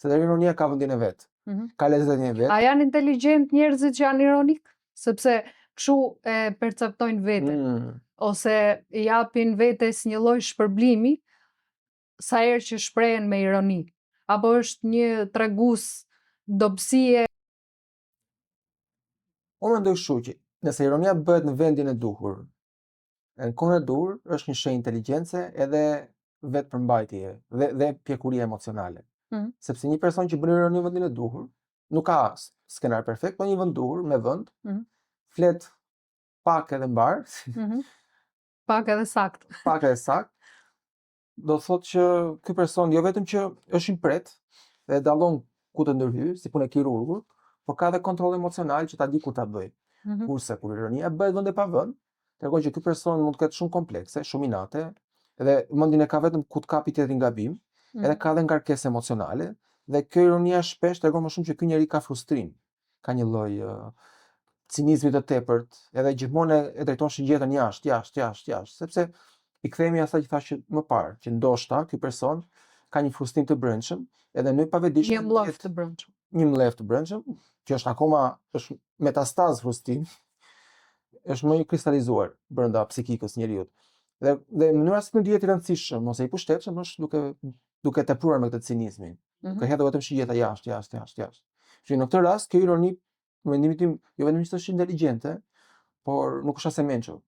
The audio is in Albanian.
se dhe ironia ka vendin e vet. Ka lezetin e vet. A janë inteligjent njerëzit që janë ironik? Sepse kështu e perceptojnë veten, ose japin vetes një lloj shpërblimi sa herë që shprehen me ironi, apo është një tregues dobësie? Unë mendoj kështu që nëse ironia bëhet në vendin e duhur, në kohën e duhur, është një shenjë inteligjencë edhe vetë përmbajtje dhe pjekurie emocionale. Sepse një person që bën ironi në vendin e duhur, nuk ka skenar perfekt, po një vend duhur me vend, flet pak edhe mbar, Pak edhe sakt. Pak edhe sakt. Do thotë që ky person jo vetëm që është i pret dhe dallon ku të ndërhyj, si punë e kirurgut, por ka edhe kontroll emocional që ta di ku ta bëj. Kurse kur ironia bëhet vend e pa vend, tregon që ky person mund të ketë shumë komplekse, shumë inate, dhe mendin e ka vetëm ku të kapi tjetrin gabim, edhe ka edhe ngarkesë emocionale, dhe kjo ironia shpesh tregon më shumë që ky njeri ka frustrim, ka një lloj cinizmi të tepërt, edhe gjithmonë e drejton shigjetën jashtë, sepse i kthehemi asaj që thashë më parë, që ndoshta ky person ka një frustrim të brendshëm, edhe në pavetëdijshëm Një mllaf të brendshëm. Një mllaf të brendshëm, që është akoma është metastaz frustrim, është më i kristalizuar brenda psikikës njeriu. Dhe mënyra si të ndihet i rëndësishëm ose i pushtetshëm është duke tepruar me këtë cinizmin. Ka hedhur vetëm shigjeta jashtë. Që në këtë rast kjo ironi, në mendimin tim, jo vetëm që është inteligjente, por nuk është as e mençur.